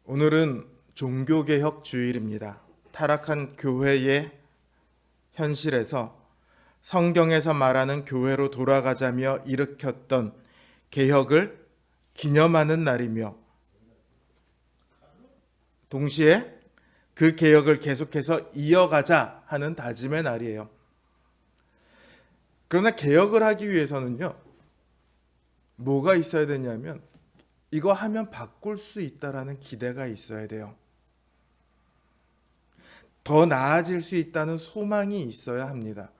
오늘은 종교개혁 주일입니다. 타락한 교회의 현실에서 성경에서 말하는 교회로 돌아가자며 일으켰던 개혁을 기념하는 날이며 동시에 그 개혁을 계속해서 이어가자 하는 다짐의 날이에요. 그러나 개혁을 하기 위해서는요, 뭐가 있어야 되냐면 이거 하면 바꿀 수 있다라는 기대가 있어야 돼요. 더 나아질 수 있다는 소망이 있어야 합니다.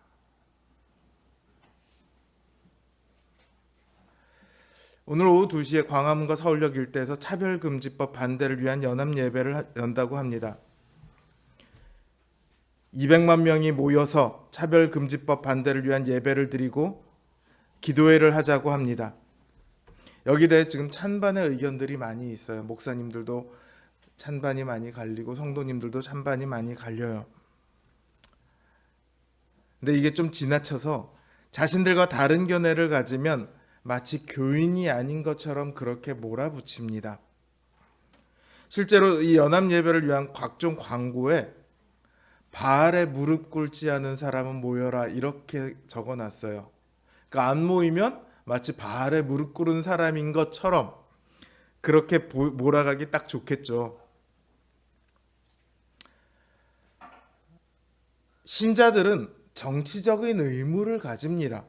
오늘 오후 2시에 광화문과 서울역 일대에서 차별금지법 반대를 위한 연합예배를 연다고 합니다. 200만 명이 모여서 차별금지법 반대를 위한 예배를 드리고 기도회를 하자고 합니다. 여기에 대해 지금 찬반의 의견들이 많이 있어요. 목사님들도 찬반이 많이 갈리고 성도님들도 찬반이 많이 갈려요. 근데 이게 좀 지나쳐서 자신들과 다른 견해를 가지면 마치 교인이 아닌 것처럼 그렇게 몰아붙입니다. 실제로 이 연합 예배를 위한 각종 광고에 바알에 무릎 꿇지 않은 사람은 모여라 이렇게 적어놨어요. 그러니까 안 모이면 마치 바알에 무릎 꿇은 사람인 것처럼 그렇게 몰아가기 딱 좋겠죠. 신자들은 정치적인 의무를 가집니다.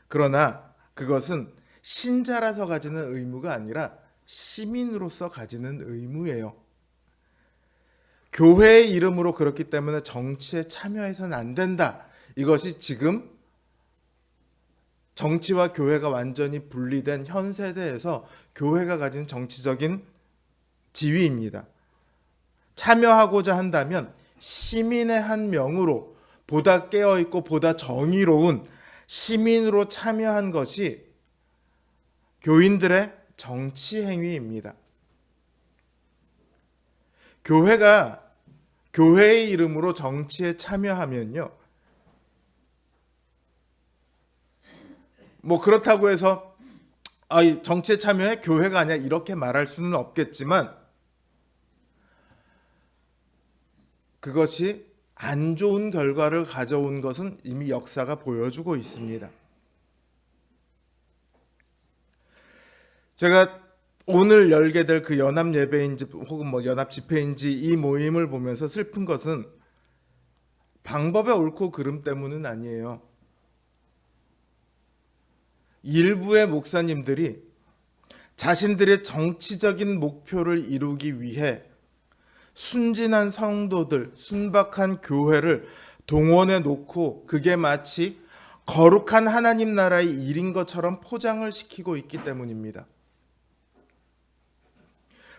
그러나 그것은 신자라서 가지는 의무가 아니라 시민으로서 가지는 의무예요. 교회의 이름으로 그렇기 때문에 정치에 참여해서는 안 된다. 이것이 지금 정치와 교회가 완전히 분리된 현 세대에서 교회가 가진 정치적인 지위입니다. 참여하고자 한다면 시민의 한 명으로 보다 깨어있고 보다 정의로운 시민으로 참여한 것이 교인들의 정치 행위입니다. 교회가 교회의 이름으로 정치에 참여하면요, 뭐 그렇다고 해서 정치에 참여해 교회가 아니야 이렇게 말할 수는 없겠지만 그것이 안 좋은 결과를 가져온 것은 이미 역사가 보여주고 있습니다. 제가 오늘 열게 될 그 연합 예배인지 혹은 뭐 연합 집회인지 이 모임을 보면서 슬픈 것은 방법의 옳고 그름 때문은 아니에요. 일부의 목사님들이 자신들의 정치적인 목표를 이루기 위해 순진한 성도들, 순박한 교회를 동원해 놓고 그게 마치 거룩한 하나님 나라의 일인 것처럼 포장을 시키고 있기 때문입니다.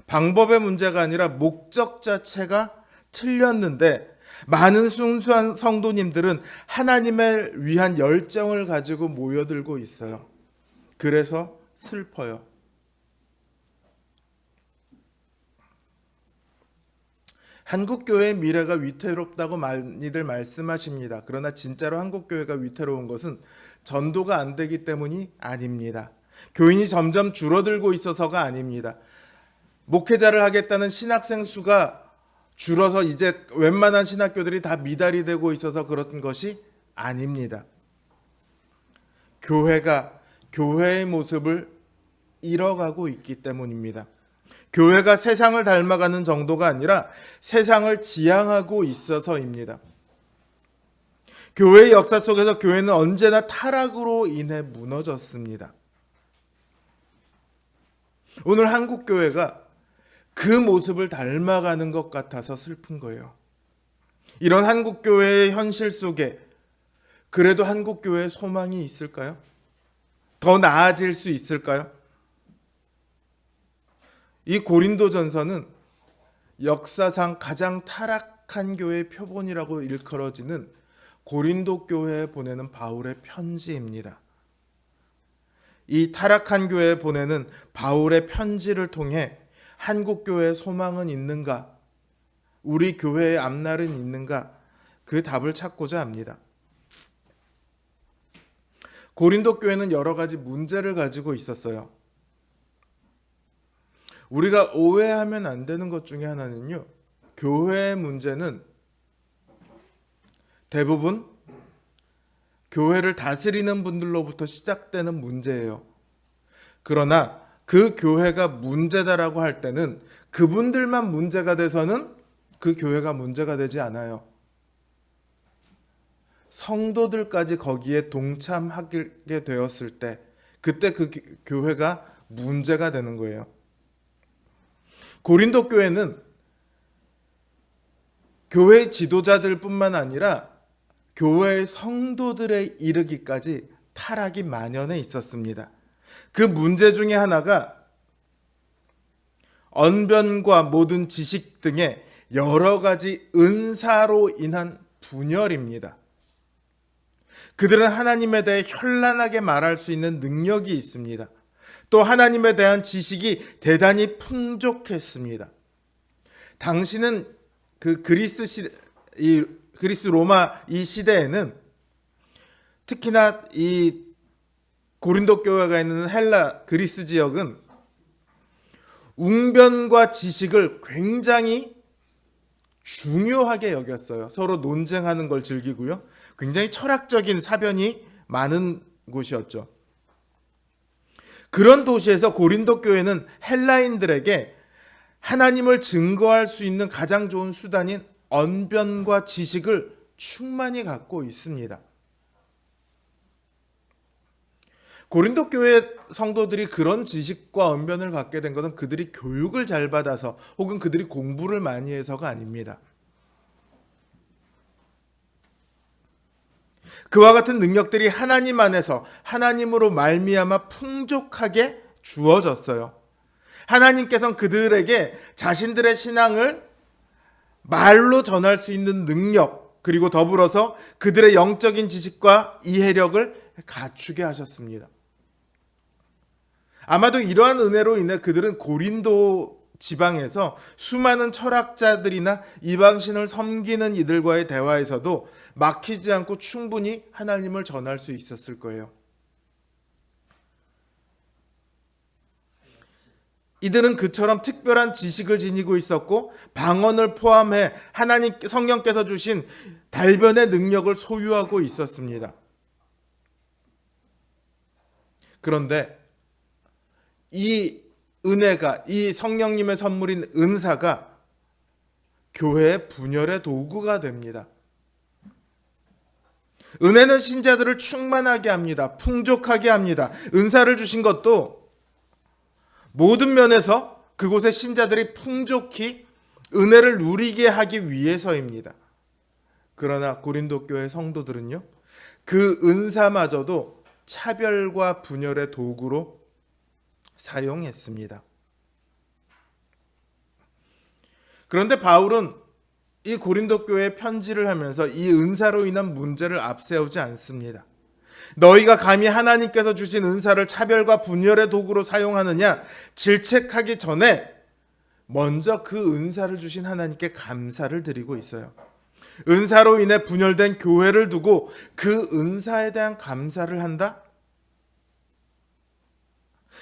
방법의 문제가 아니라 목적 자체가 틀렸는데 많은 순수한 성도님들은 하나님을 위한 열정을 가지고 모여들고 있어요. 그래서 슬퍼요. 한국교회의 미래가 위태롭다고 많이들 말씀하십니다. 그러나 진짜로 한국교회가 위태로운 것은 전도가 안 되기 때문이 아닙니다. 교인이 점점 줄어들고 있어서가 아닙니다. 목회자를 하겠다는 신학생 수가 줄어서 이제 웬만한 신학교들이 다 미달이 되고 있어서 그런 것이 아닙니다. 교회가 교회의 모습을 잃어가고 있기 때문입니다. 교회가 세상을 닮아가는 정도가 아니라 세상을 지향하고 있어서입니다. 교회의 역사 속에서 교회는 언제나 타락으로 인해 무너졌습니다. 오늘 한국 교회가 그 모습을 닮아가는 것 같아서 슬픈 거예요. 이런 한국 교회의 현실 속에 그래도 한국 교회의 소망이 있을까요? 더 나아질 수 있을까요? 이 고린도전서는 역사상 가장 타락한 교회의 표본이라고 일컬어지는 고린도 교회에 보내는 바울의 편지입니다. 이 타락한 교회에 보내는 바울의 편지를 통해 한국 교회의 소망은 있는가? 우리 교회의 앞날은 있는가? 그 답을 찾고자 합니다. 고린도 교회는 여러 가지 문제를 가지고 있었어요. 우리가 오해하면 안 되는 것 중에 하나는요, 교회의 문제는 대부분 교회를 다스리는 분들로부터 시작되는 문제예요. 그러나 그 교회가 문제다라고 할 때는 그분들만 문제가 돼서는 그 교회가 문제가 되지 않아요. 성도들까지 거기에 동참하게 되었을 때 그때 그 교회가 문제가 되는 거예요. 고린도 교회는 교회 지도자들뿐만 아니라 교회의 성도들에 이르기까지 타락이 만연해 있었습니다. 그 문제 중에 하나가 언변과 모든 지식 등의 여러 가지 은사로 인한 분열입니다. 그들은 하나님에 대해 현란하게 말할 수 있는 능력이 있습니다. 또 하나님에 대한 지식이 대단히 풍족했습니다. 당시는 그 그리스 로마 이 시대에는 특히나 이 고린도 교회가 있는 헬라 그리스 지역은 웅변과 지식을 굉장히 중요하게 여겼어요. 서로 논쟁하는 걸 즐기고요. 굉장히 철학적인 사변이 많은 곳이었죠. 그런 도시에서 고린도 교회는 헬라인들에게 하나님을 증거할 수 있는 가장 좋은 수단인 언변과 지식을 충만히 갖고 있습니다. 고린도 교회 성도들이 그런 지식과 언변을 갖게 된 것은 그들이 교육을 잘 받아서 혹은 그들이 공부를 많이 해서가 아닙니다. 그와 같은 능력들이 하나님 안에서 하나님으로 말미암아 풍족하게 주어졌어요. 하나님께서는 그들에게 자신들의 신앙을 말로 전할 수 있는 능력, 그리고 더불어서 그들의 영적인 지식과 이해력을 갖추게 하셨습니다. 아마도 이러한 은혜로 인해 그들은 고린도 지방에서 수많은 철학자들이나 이방신을 섬기는 이들과의 대화에서도 막히지 않고 충분히 하나님을 전할 수 있었을 거예요. 이들은 그처럼 특별한 지식을 지니고 있었고 방언을 포함해 하나님 성령께서 주신 달변의 능력을 소유하고 있었습니다. 그런데 이 은혜가, 이 성령님의 선물인 은사가 교회의 분열의 도구가 됩니다. 은혜는 신자들을 충만하게 합니다. 풍족하게 합니다. 은사를 주신 것도 모든 면에서 그곳의 신자들이 풍족히 은혜를 누리게 하기 위해서입니다. 그러나 고린도 교회 성도들은요, 그 은사마저도 차별과 분열의 도구로 사용했습니다. 그런데 바울은 이 고린도 교회에 편지를 하면서 이 은사로 인한 문제를 앞세우지 않습니다. 너희가 감히 하나님께서 주신 은사를 차별과 분열의 도구로 사용하느냐 질책하기 전에 먼저 그 은사를 주신 하나님께 감사를 드리고 있어요. 은사로 인해 분열된 교회를 두고 그 은사에 대한 감사를 한다?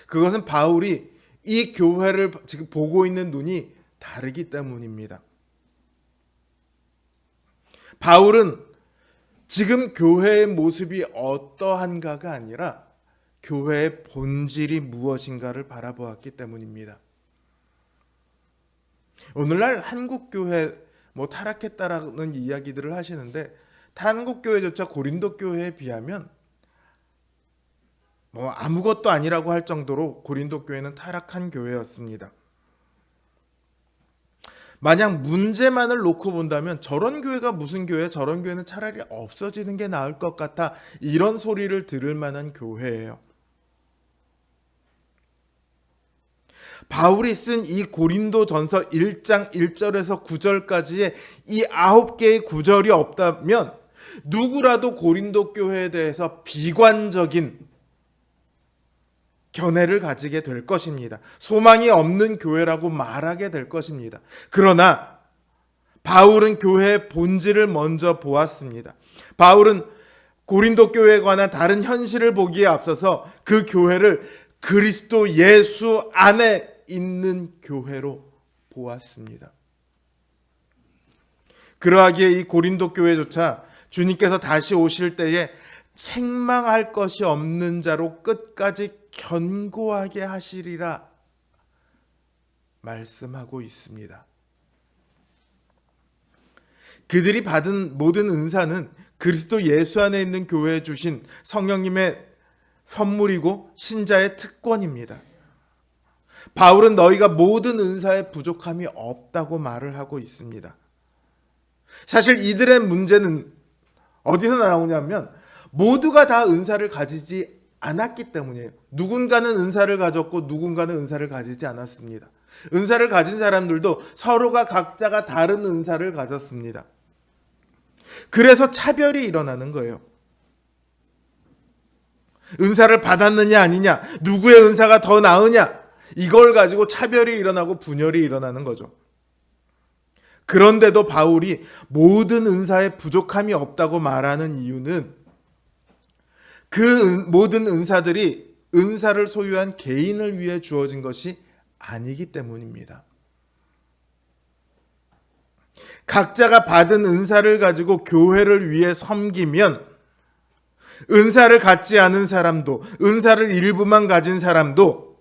그것은 바울이 이 교회를 지금 보고 있는 눈이 다르기 때문입니다. 바울은 지금 교회의 모습이 어떠한가가 아니라 교회의 본질이 무엇인가를 바라보았기 때문입니다. 오늘날 한국교회 타락했다라는 이야기들을 하시는데 한국교회조차 고린도 교회에 비하면 아무것도 아니라고 할 정도로 고린도 교회는 타락한 교회였습니다. 만약 문제만을 놓고 본다면 저런 교회가 무슨 교회야? 저런 교회는 차라리 없어지는 게 나을 것 같아. 이런 소리를 들을 만한 교회예요. 바울이 쓴 이 고린도전서 1장 1절에서 9절까지의 이 9개의 구절이 없다면 누구라도 고린도 교회에 대해서 비관적인 견해를 가지게 될 것입니다. 소망이 없는 교회라고 말하게 될 것입니다. 그러나 바울은 교회의 본질을 먼저 보았습니다. 바울은 고린도 교회에 관한 다른 현실을 보기에 앞서서 그 교회를 그리스도 예수 안에 있는 교회로 보았습니다. 그러하기에 이 고린도 교회조차 주님께서 다시 오실 때에 책망할 것이 없는 자로 끝까지 견고하게 하시리라 말씀하고 있습니다. 그들이 받은 모든 은사는 그리스도 예수 안에 있는 교회에 주신 성령님의 선물이고 신자의 특권입니다. 바울은 너희가 모든 은사에 부족함이 없다고 말을 하고 있습니다. 사실 이들의 문제는 어디서 나오냐면 모두가 다 은사를 가지지 않았기 때문이에요. 누군가는 은사를 가졌고 누군가는 은사를 가지지 않았습니다. 은사를 가진 사람들도 서로가 각자가 다른 은사를 가졌습니다. 그래서 차별이 일어나는 거예요. 은사를 받았느냐 아니냐, 누구의 은사가 더 나으냐, 이걸 가지고 차별이 일어나고 분열이 일어나는 거죠. 그런데도 바울이 모든 은사에 부족함이 없다고 말하는 이유는 그 모든 은사들이 은사를 소유한 개인을 위해 주어진 것이 아니기 때문입니다. 각자가 받은 은사를 가지고 교회를 위해 섬기면 은사를 갖지 않은 사람도, 은사를 일부만 가진 사람도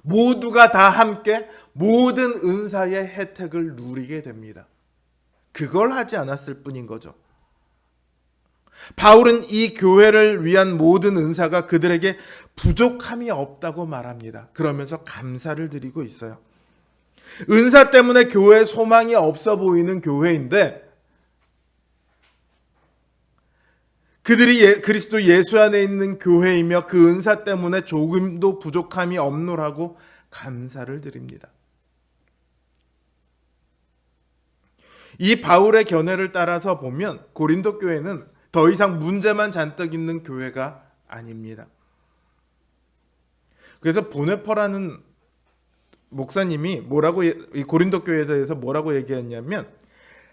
모두가 다 함께 모든 은사의 혜택을 누리게 됩니다. 그걸 하지 않았을 뿐인 거죠. 바울은 이 교회를 위한 모든 은사가 그들에게 부족함이 없다고 말합니다. 그러면서 감사를 드리고 있어요. 은사 때문에 교회에 소망이 없어 보이는 교회인데 그들이 그리스도 예수 안에 있는 교회이며 그 은사 때문에 조금도 부족함이 없노라고 감사를 드립니다. 이 바울의 견해를 따라서 보면 고린도 교회는 더 이상 문제만 잔뜩 있는 교회가 아닙니다. 그래서 보네퍼라는 목사님이 이 고린도 교회에 대해서 뭐라고 얘기했냐면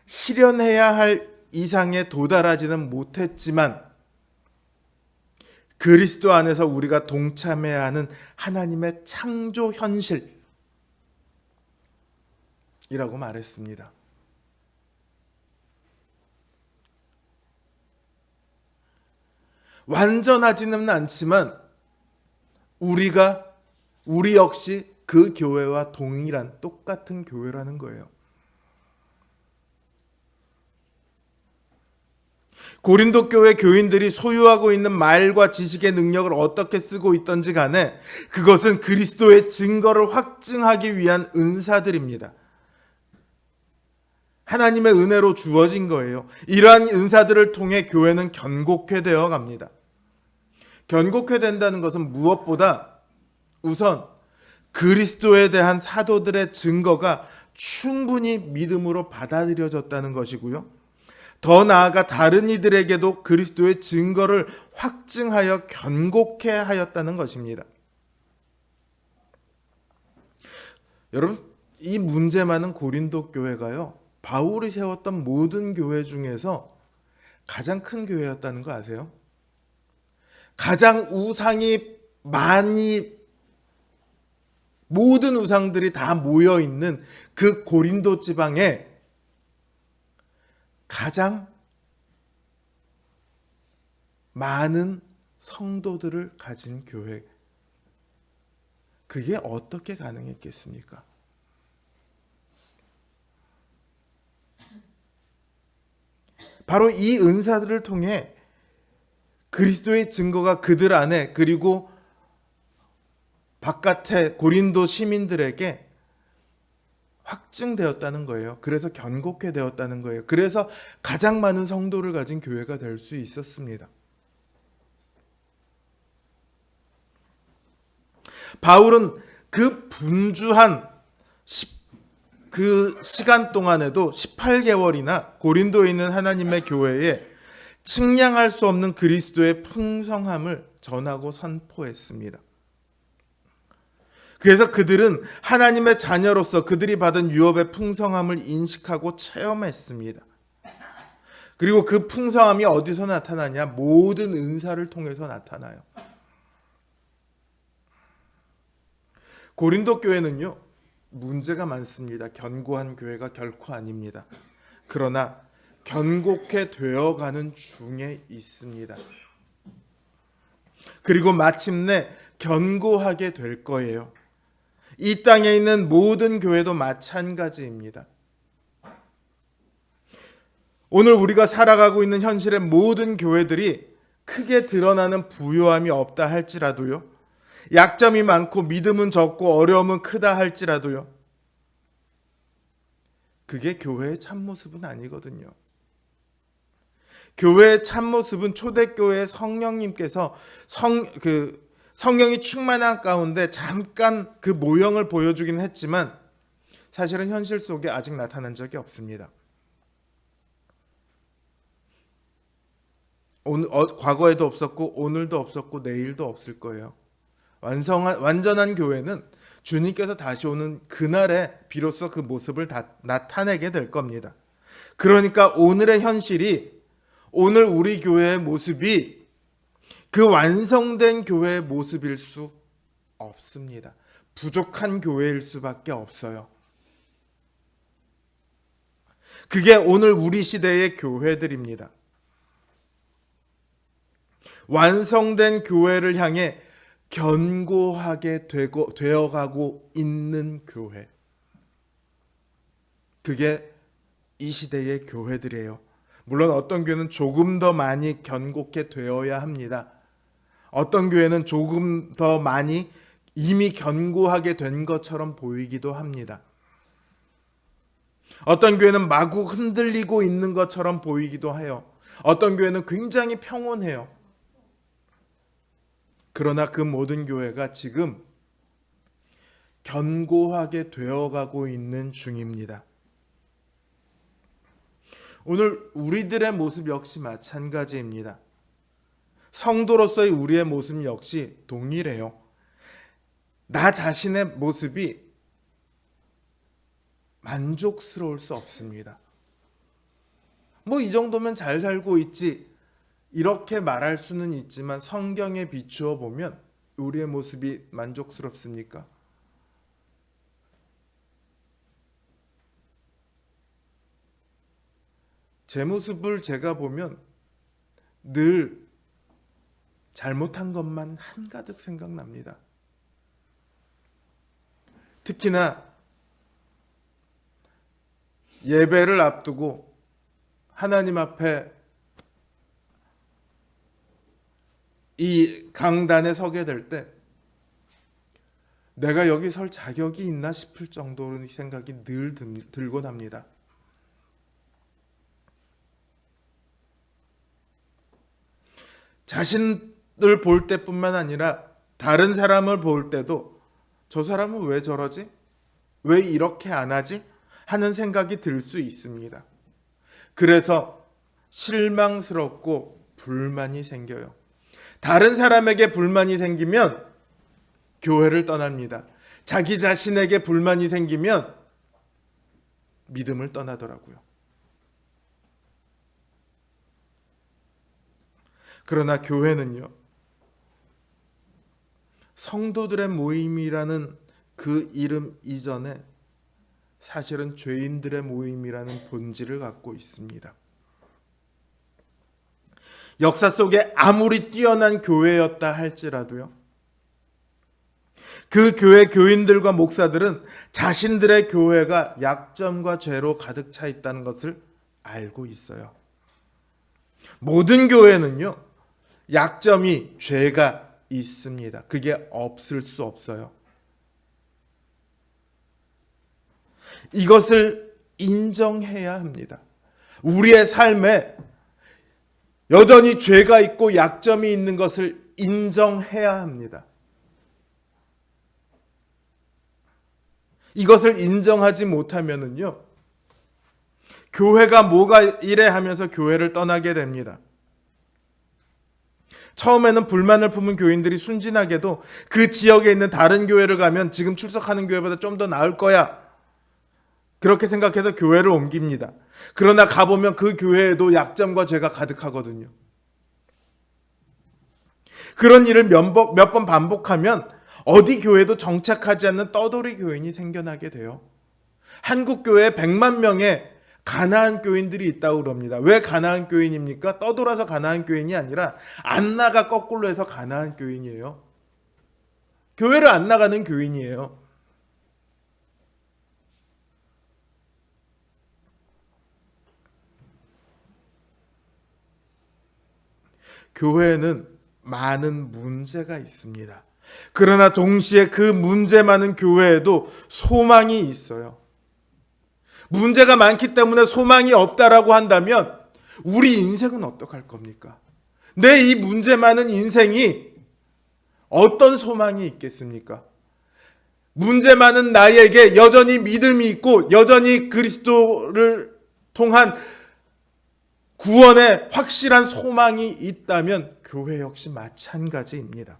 실현해야 할 이상에 도달하지는 못했지만 그리스도 안에서 우리가 동참해야 하는 하나님의 창조 현실이라고 말했습니다. 완전하지는 않지만 우리 역시 그 교회와 동일한 똑같은 교회라는 거예요. 고린도 교회 교인들이 소유하고 있는 말과 지식의 능력을 어떻게 쓰고 있던지 간에 그것은 그리스도의 증거를 확증하기 위한 은사들입니다. 하나님의 은혜로 주어진 거예요. 이러한 은사들을 통해 교회는 견고케 되어 갑니다. 견고케 된다는 것은 무엇보다 우선 그리스도에 대한 사도들의 증거가 충분히 믿음으로 받아들여졌다는 것이고요. 더 나아가 다른 이들에게도 그리스도의 증거를 확증하여 견고케 하였다는 것입니다. 여러분, 이 문제 많은 고린도 교회가요, 바울이 세웠던 모든 교회 중에서 가장 큰 교회였다는 거 아세요? 가장 우상이 많이, 모든 우상들이 다 모여 있는 그 고린도 지방에 가장 많은 성도들을 가진 교회. 그게 어떻게 가능했겠습니까? 바로 이 은사들을 통해 그리스도의 증거가 그들 안에 그리고 바깥의 고린도 시민들에게 확증되었다는 거예요. 그래서 견고케 되었다는 거예요. 그래서 가장 많은 성도를 가진 교회가 될 수 있었습니다. 바울은 그 분주한 그 시간 동안에도 18개월이나 고린도에 있는 하나님의 교회에 측량할 수 없는 그리스도의 풍성함을 전하고 선포했습니다. 그래서 그들은 하나님의 자녀로서 그들이 받은 유업의 풍성함을 인식하고 체험했습니다. 그리고 그 풍성함이 어디서 나타나냐? 모든 은사를 통해서 나타나요. 고린도 교회는요, 문제가 많습니다. 견고한 교회가 결코 아닙니다. 그러나 견고케 되어가는 중에 있습니다. 그리고 마침내 견고하게 될 거예요. 이 땅에 있는 모든 교회도 마찬가지입니다. 오늘 우리가 살아가고 있는 현실의 모든 교회들이 크게 드러나는 부요함이 없다 할지라도요, 약점이 많고 믿음은 적고 어려움은 크다 할지라도요, 그게 교회의 참모습은 아니거든요. 교회의 참모습은 초대교회의 성령님께서 성령이 충만한 가운데 잠깐 그 모형을 보여주긴 했지만 사실은 현실 속에 아직 나타난 적이 없습니다. 과거에도 없었고 오늘도 없었고 내일도 없을 거예요. 완전한 교회는 주님께서 다시 오는 그날에 비로소 그 모습을 나타내게 될 겁니다. 그러니까 오늘의 현실이, 오늘 우리 교회의 모습이 그 완성된 교회의 모습일 수 없습니다. 부족한 교회일 수밖에 없어요. 그게 오늘 우리 시대의 교회들입니다. 완성된 교회를 향해 견고하게 되어가고 있는 교회. 그게 이 시대의 교회들이에요. 물론 어떤 교회는 조금 더 많이 견고케 되어야 합니다. 어떤 교회는 조금 더 많이 이미 견고하게 된 것처럼 보이기도 합니다. 어떤 교회는 마구 흔들리고 있는 것처럼 보이기도 해요. 어떤 교회는 굉장히 평온해요. 그러나 그 모든 교회가 지금 견고하게 되어가고 있는 중입니다. 오늘 우리들의 모습 역시 마찬가지입니다. 성도로서의 우리의 모습 역시 동일해요. 나 자신의 모습이 만족스러울 수 없습니다. 뭐 이 정도면 잘 살고 있지, 이렇게 말할 수는 있지만 성경에 비추어 보면 우리의 모습이 만족스럽습니까? 제 모습을 제가 보면 늘 잘못한 것만 한가득 생각납니다. 특히나 예배를 앞두고 하나님 앞에 이 강단에 서게 될 때 내가 여기 설 자격이 있나 싶을 정도로 생각이 늘 들곤 합니다. 자신을 볼 때뿐만 아니라 다른 사람을 볼 때도 저 사람은 왜 저러지? 왜 이렇게 안 하지? 하는 생각이 들 수 있습니다. 그래서 실망스럽고 불만이 생겨요. 다른 사람에게 불만이 생기면 교회를 떠납니다. 자기 자신에게 불만이 생기면 믿음을 떠나더라고요. 그러나 교회는요, 성도들의 모임이라는 그 이름 이전에 사실은 죄인들의 모임이라는 본질을 갖고 있습니다. 역사 속에 아무리 뛰어난 교회였다 할지라도요, 그 교회 교인들과 목사들은 자신들의 교회가 약점과 죄로 가득 차 있다는 것을 알고 있어요. 모든 교회는요, 약점이, 죄가 있습니다. 그게 없을 수 없어요. 이것을 인정해야 합니다. 우리의 삶에 여전히 죄가 있고 약점이 있는 것을 인정해야 합니다. 이것을 인정하지 못하면은요, 교회가 뭐가 이래 하면서 교회를 떠나게 됩니다. 처음에는 불만을 품은 교인들이 순진하게도 그 지역에 있는 다른 교회를 가면 지금 출석하는 교회보다 좀 더 나을 거야, 그렇게 생각해서 교회를 옮깁니다. 그러나 가보면 그 교회에도 약점과 죄가 가득하거든요. 그런 일을 몇 번 반복하면 어디 교회도 정착하지 않는 떠돌이 교인이 생겨나게 돼요. 한국 교회에 100만 명의 가나안 교인들이 있다고 그럽니다. 왜 가나안 교인입니까? 떠돌아서 가나안 교인이 아니라 안 나가 거꾸로 해서 가나안 교인이에요. 교회를 안 나가는 교인이에요. 교회에는 많은 문제가 있습니다. 그러나 동시에 그 문제 많은 교회에도 소망이 있어요. 문제가 많기 때문에 소망이 없다라고 한다면 우리 인생은 어떡할 겁니까? 내 이 문제 많은 인생이 어떤 소망이 있겠습니까? 문제 많은 나에게 여전히 믿음이 있고 여전히 그리스도를 통한 구원의 확실한 소망이 있다면 교회 역시 마찬가지입니다.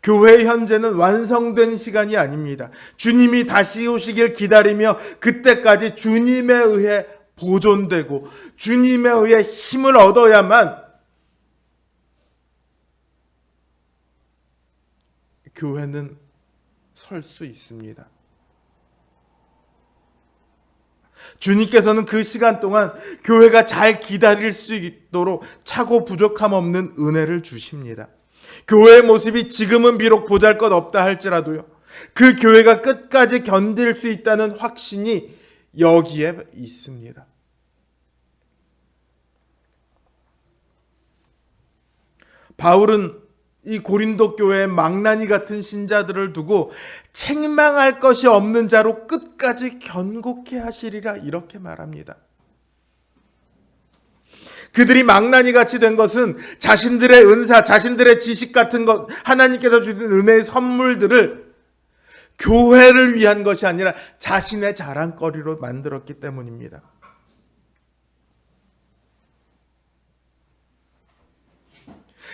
교회 현재는 완성된 시간이 아닙니다. 주님이 다시 오시길 기다리며 그때까지 주님에 의해 보존되고 주님에 의해 힘을 얻어야만 교회는 설 수 있습니다. 주님께서는 그 시간 동안 교회가 잘 기다릴 수 있도록 차고 부족함 없는 은혜를 주십니다. 교회의 모습이 지금은 비록 보잘것없다 할지라도요, 그 교회가 끝까지 견딜 수 있다는 확신이 여기에 있습니다. 바울은 이 고린도 교회의 망나니 같은 신자들을 두고 책망할 것이 없는 자로 끝까지 견고케 하시리라 이렇게 말합니다. 그들이 망나니 같이 된 것은 자신들의 은사, 자신들의 지식 같은 것, 하나님께서 주신 은혜의 선물들을 교회를 위한 것이 아니라 자신의 자랑거리로 만들었기 때문입니다.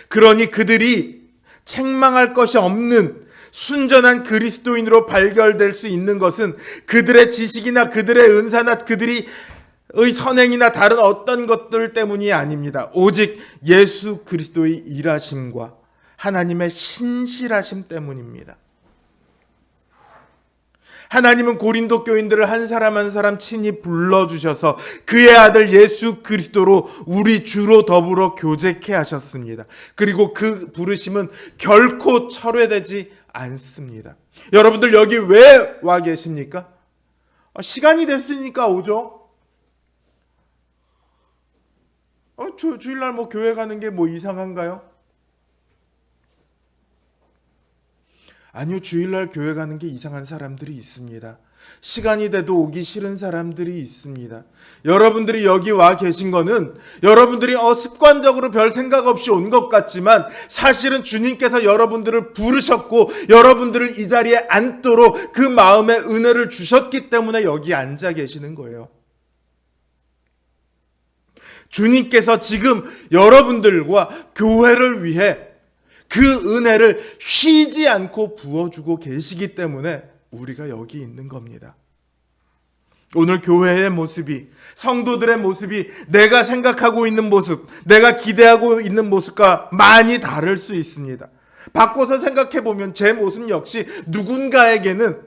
그러니 그들이 책망할 것이 없는 순전한 그리스도인으로 발견될 수 있는 것은 그들의 지식이나 그들의 은사나 그들의 선행이나 다른 어떤 것들 때문이 아닙니다. 오직 예수 그리스도의 일하심과 하나님의 신실하심 때문입니다. 하나님은 고린도 교인들을 한 사람 한 사람 친히 불러주셔서 그의 아들 예수 그리스도로 우리 주로 더불어 교제케 하셨습니다. 그리고 그 부르심은 결코 철회되지 않습니다. 여러분들 여기 왜 와 계십니까? 시간이 됐으니까 오죠. 주일날 교회 가는 게 이상한가요? 아니요, 주일날 교회 가는 게 이상한 사람들이 있습니다. 시간이 돼도 오기 싫은 사람들이 있습니다. 여러분들이 여기 와 계신 거는 여러분들이 습관적으로 별 생각 없이 온 것 같지만 사실은 주님께서 여러분들을 부르셨고 여러분들을 이 자리에 앉도록 그 마음의 은혜를 주셨기 때문에 여기 앉아 계시는 거예요. 주님께서 지금 여러분들과 교회를 위해 그 은혜를 쉬지 않고 부어주고 계시기 때문에 우리가 여기 있는 겁니다. 오늘 교회의 모습이, 성도들의 모습이 내가 생각하고 있는 모습, 내가 기대하고 있는 모습과 많이 다를 수 있습니다. 바꿔서 생각해 보면 제 모습 역시 누군가에게는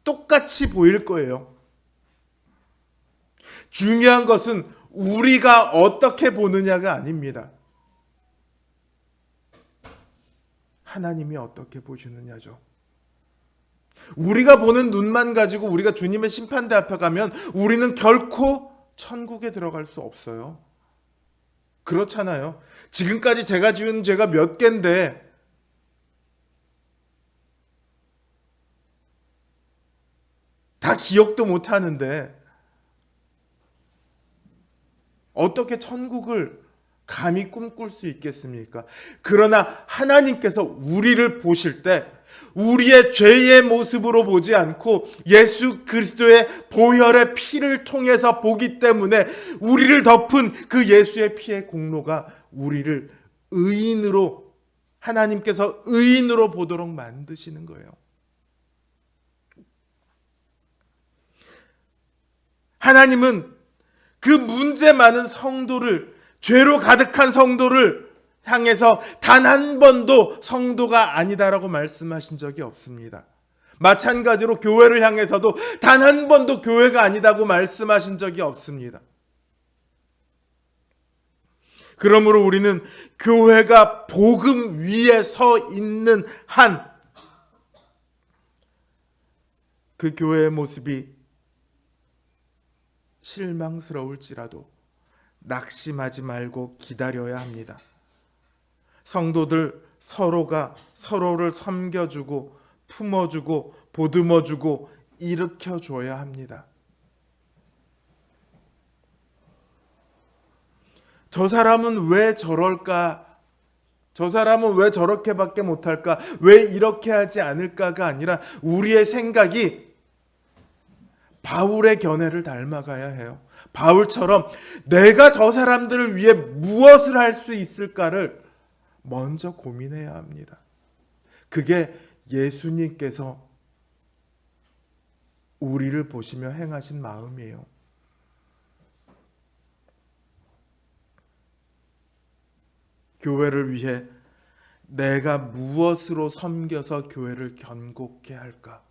똑같이 보일 거예요. 중요한 것은 우리가 어떻게 보느냐가 아닙니다. 하나님이 어떻게 보시느냐죠. 우리가 보는 눈만 가지고 우리가 주님의 심판대 앞에 가면 우리는 결코 천국에 들어갈 수 없어요. 그렇잖아요. 지금까지 제가 지은 죄가 몇 개인데 다 기억도 못 하는데 어떻게 천국을 감히 꿈꿀 수 있겠습니까? 그러나 하나님께서 우리를 보실 때 우리의 죄의 모습으로 보지 않고 예수 그리스도의 보혈의 피를 통해서 보기 때문에 우리를 덮은 그 예수의 피의 공로가 우리를 의인으로, 하나님께서 의인으로 보도록 만드시는 거예요. 하나님은 그 문제 많은 성도를, 죄로 가득한 성도를 향해서 단 한 번도 성도가 아니다라고 말씀하신 적이 없습니다. 마찬가지로 교회를 향해서도 단 한 번도 교회가 아니다고 말씀하신 적이 없습니다. 그러므로 우리는 교회가 복음 위에 서 있는 한 그 교회의 모습이 실망스러울지라도 낙심하지 말고 기다려야 합니다. 성도들 서로가 서로를 섬겨주고 품어주고 보듬어주고 일으켜줘야 합니다. 저 사람은 왜 저럴까? 저 사람은 왜 저렇게밖에 못할까? 왜 이렇게 하지 않을까가 아니라 우리의 생각이 바울의 견해를 닮아가야 해요. 바울처럼 내가 저 사람들을 위해 무엇을 할 수 있을까를 먼저 고민해야 합니다. 그게 예수님께서 우리를 보시며 행하신 마음이에요. 교회를 위해 내가 무엇으로 섬겨서 교회를 견고케 할까?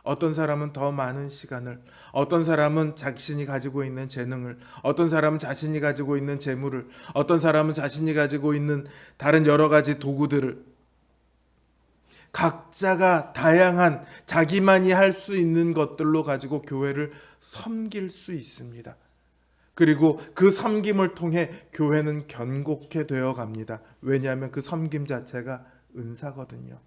어떤 사람은 더 많은 시간을, 어떤 사람은 자신이 가지고 있는 재능을, 어떤 사람은 자신이 가지고 있는 재물을, 어떤 사람은 자신이 가지고 있는 다른 여러 가지 도구들을, 각자가 다양한 자기만이 할 수 있는 것들로 가지고 교회를 섬길 수 있습니다. 그리고 그 섬김을 통해 교회는 견고케 되어 갑니다. 왜냐하면 그 섬김 자체가 은사거든요.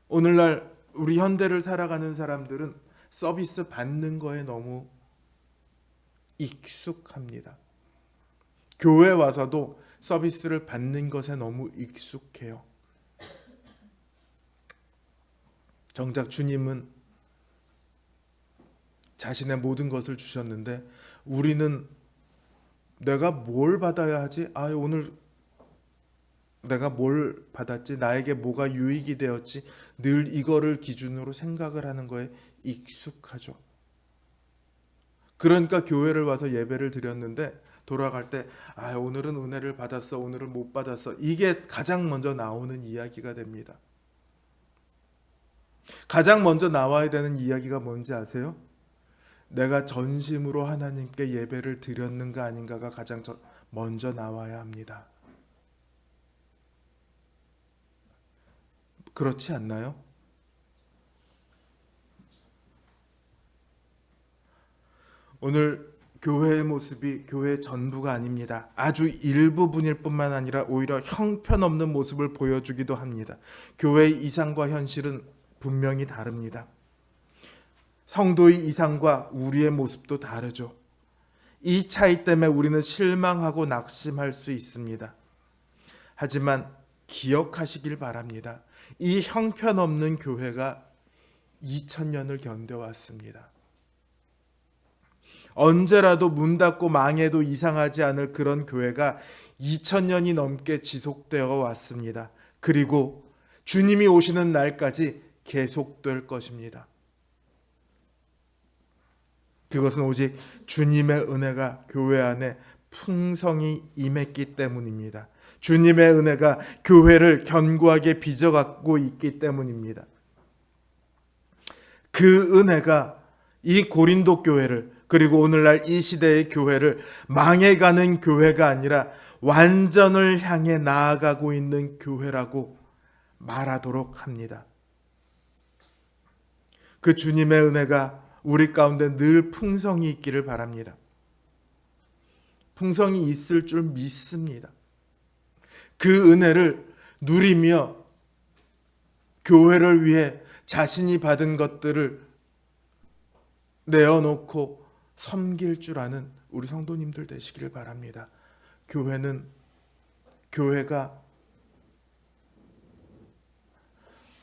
오늘날 우리 현대를 살아가는 사람들은 서비스 받는 거에 너무 익숙합니다. 교회 와서도 서비스를 받는 것에 너무 익숙해요. 정작 주님은 자신의 모든 것을 주셨는데 우리는 내가 뭘 받아야 하지? 오늘 내가 뭘 받았지? 나에게 뭐가 유익이 되었지? 늘 이거를 기준으로 생각을 하는 거에 익숙하죠. 그러니까 교회를 와서 예배를 드렸는데 돌아갈 때 오늘은 은혜를 받았어, 오늘은 못 받았어. 이게 가장 먼저 나오는 이야기가 됩니다. 가장 먼저 나와야 되는 이야기가 뭔지 아세요? 내가 전심으로 하나님께 예배를 드렸는가 아닌가가 가장 먼저 나와야 합니다. 그렇지 않나요? 오늘 교회의 모습이 교회의 전부가 아닙니다. 아주 일부분일 뿐만 아니라 오히려 형편없는 모습을 보여주기도 합니다. 교회의 이상과 현실은 분명히 다릅니다. 성도의 이상과 우리의 모습도 다르죠. 이 차이 때문에 우리는 실망하고 낙심할 수 있습니다. 하지만 기억하시길 바랍니다. 이 형편없는 교회가 2000년을 견뎌왔습니다. 언제라도 문 닫고 망해도 이상하지 않을 그런 교회가 2000년이 넘게 지속되어 왔습니다. 그리고 주님이 오시는 날까지 계속될 것입니다. 그것은 오직 주님의 은혜가 교회 안에 풍성히 임했기 때문입니다. 주님의 은혜가 교회를 견고하게 빚어갖고 있기 때문입니다. 그 은혜가 이 고린도 교회를, 그리고 오늘날 이 시대의 교회를 망해가는 교회가 아니라 완전을 향해 나아가고 있는 교회라고 말하도록 합니다. 그 주님의 은혜가 우리 가운데 늘 풍성히 있기를 바랍니다. 풍성이 있을 줄 믿습니다. 그 은혜를 누리며 교회를 위해 자신이 받은 것들을 내어놓고 섬길 줄 아는 우리 성도님들 되시기를 바랍니다. 교회가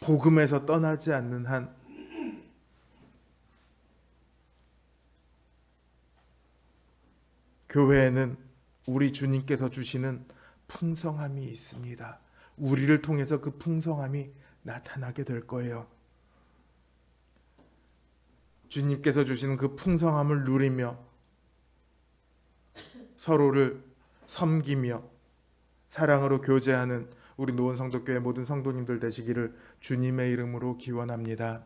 복음에서 떠나지 않는 한 교회에는 우리 주님께서 주시는 풍성함이 있습니다. 우리를 통해서 그 풍성함이 나타나게 될 거예요. 주님께서 주시는 그 풍성함을 누리며 서로를 섬기며 사랑으로 교제하는 우리 노원성도교회 모든 성도님들 되시기를 주님의 이름으로 기원합니다.